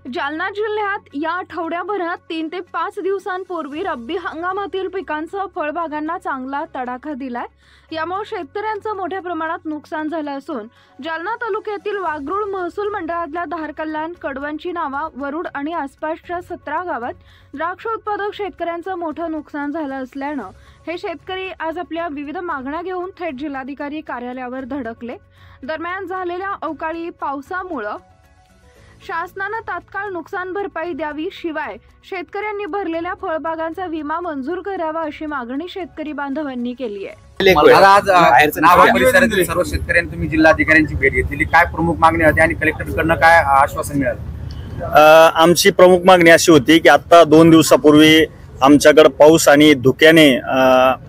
जालना जिल्ह्यात या आठवड्याभरात 3 ते 5 दिवसांपूर्वी रब्बी हंगामातील पिकांचा फळबागांना चांगला तडाखा दिलाय। यामुळे शेतकऱ्यांचं मोठ्या प्रमाणात नुकसान झालं असून जालना तालुक्यातील वाघरूळ महसूल मंडळातल्या धारकल्याण, कडवंची नावा, वरुड आणि आसपासच्या 17 गावात द्राक्ष उत्पादक शेतकऱ्यांचं मोठं नुकसान झालं असल्यानं हे शेतकरी आज आपल्या विविध मागण्या घेऊन थेट जिल्हाधिकारी कार्यालयावर धडकले। दरम्यान झालेल्या अवकाळी पावसामुळे शासनाने तात्काळ नुकसान भरपाई द्यावी, शिवाय शेतकऱ्यांनी भरलेल्या फळबागांचा विमा मंजूर करावा अशी मागणी शेतकरी बांधवांनी केली आहे। आज नावा परिसरातील सर्व शेतकऱ्यांनी तुम्ही जिल्हाधिकाऱ्यांची भेट घेतली, काय प्रमुख मागणी होती आणि कलेक्टरकडून काय आश्वासन मिळालं? आमची प्रमुख मागणी अशी होती की आता 2 दिवसापूर्वी आमच्याकडे पाऊस आणि धुक्याने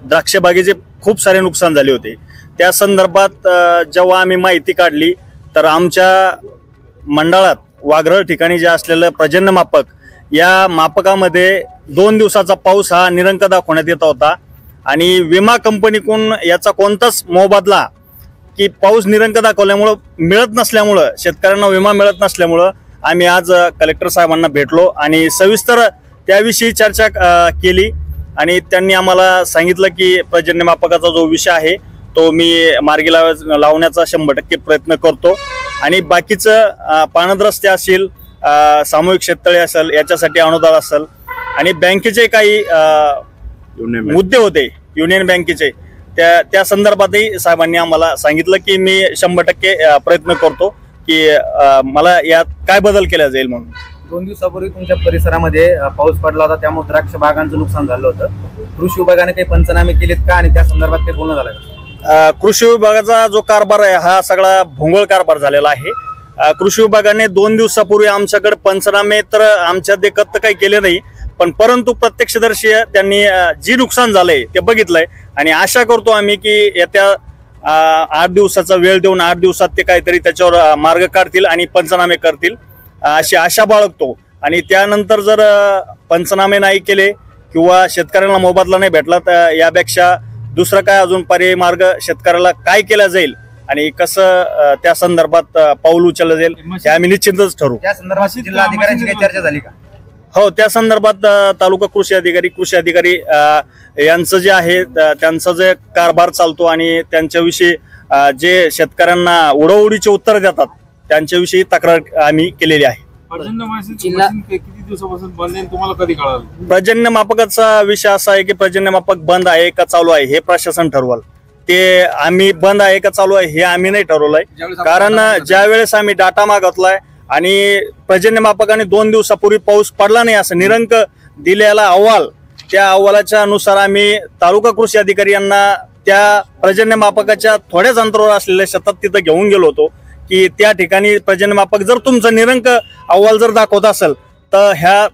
द्राक्ष बागेचे खूप सारे नुकसान झाले होते। त्या संदर्भात जेव्हा आम्ही माहिती काढली तर आमच्या मंडळात वाघरळ ठिकाणी जे असलेलं पर्जन्य मापक, या मापकामध्ये 2 दिवसाचा पाऊस हा निरंक दाखवण्यात येत होता आणि विमा कंपनीकडून याचा कोणताच मोबदला की पाऊस निरंक दाखवल्यामुळं मिळत नसल्यामुळं, शेतकऱ्यांना विमा मिळत नसल्यामुळं आम्ही आज कलेक्टर साहेबांना भेटलो आणि सविस्तर त्याविषयी चर्चा केली आणि त्यांनी आम्हाला सांगितलं की पर्जन्य मापकाचा जो विषय आहे तो मी मार्गी लावण्याचा 100% प्रयत्न करतो आणि बाकीचं पाणंद रस्ते असतील, सामूहिक शेततळे असेल, याच्यासाठी अनुदान असेल आणि बँकेचे काही मुद्दे होते युनियन बँकेचे, त्या संदर्भातही साहेबांनी आम्हाला सांगितलं की मी 100% प्रयत्न करतो की मला यात काय बदल केला जाईल म्हणून। 2 दिवसापूर्वी तुमच्या परिसरामध्ये पाऊस पडला होता, त्यामुळे द्राक्ष बागांचं नुकसान झालं होतं। कृषी विभागाने काही पंचनामे केलेत का आणि त्या संदर्भात काही बोलणं झालं का? कृषी विभागाचा जो कारभार आहे हा सगळा भोंगळ कारभार झालेला आहे। कृषी विभागाने 2 दिवसापूर्वी आमच्याकडे पंचनामे तर आमच्या देखत काही केले नाही, पण परंतु प्रत्यक्षदर्शी त्यांनी जी नुकसान झालंय ते बघितलंय आणि आशा करतो आम्ही की येत्या 8 दिवसाचा वेळ देऊन 8 दिवसात ते काहीतरी त्याच्यावर मार्ग काढतील आणि पंचनामे करतील अशी आशा बाळगतो। आणि त्यानंतर जर पंचनामे नाही केले किंवा शेतकऱ्यांना मोबदला नाही भेटला तर यापेक्षा दुसरा काय अजून पर्यायी मार्ग शेतकऱ्याला काय केला जाईल आणि कसं त्या संदर्भात पाऊल उचललं जाईल हे आम्ही निश्चितच ठरवू। त्या संदर्भात जिल्हाधिकाऱ्यांची काही चर्चा झाली का? हो, त्या संदर्भात तालुका कृषी अधिकारी यांचं जे आहे त्यांचा जे कारभार चालतो आणि त्यांच्याविषयी जे शेतकऱ्यांना उडवडीचे उत्तर देतात त्यांच्याविषयी तक्रार आम्ही केलेली आहे। किती दिवसापासून बंद आहे, तुम्हाला कधी कळालं? पर्जन्य मापकाचा विषय असा आहे की पर्जन्य मापक बंद आहे का चालू आहे हे प्रशासन ठरवाल, ते आम्ही बंद आहे का चालू आहे हे आम्ही नाही ठरवलंय। कारण ज्या वेळेस आम्ही डाटा मागितलाय आणि पर्जन्य मापकाने 2 दिवसापूर्वी पाऊस पडला नाही असं निरंक दिलेला अहवाल, त्या अहवालाच्या अनुसार आम्ही तालुका कृषी अधिकारी यांना त्या पर्जन्य मापकाच्या थोड्याच अंतरावर असलेल्या शेतात तिथं घेऊन गेलो होतो की त्या ठिकाणी पर्जन्य मापक जर तुमचं निरंक अहवाल जर दाखवत असेल तर ह्या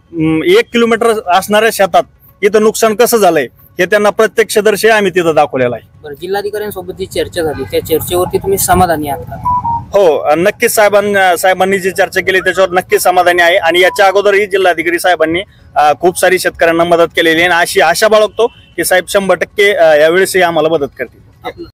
1 किलोमीटर असणाऱ्या शेतात इथं नुकसान कसं झालंय हे त्यांना प्रत्यक्षदर्शी आम्ही तिथं दाखवलेलं आहे। बरं, जिल्हाधिकाऱ्यांसोबत जी चर्चा झाली त्या चर्चेवरती तुम्ही समाधानी आहात का? हो, नक्कीच साहेबांनी जी चर्चा केली त्याच्यावर नक्कीच समाधानी आहे आणि याच्या अगोदरही जिल्हाधिकारी साहेबांनी खूप सारी शेतकऱ्यांना मदत केलेली आहे आणि अशी आशा बाळगतो की साहेब 100% यावेळेसही आम्हाला मदत करतील।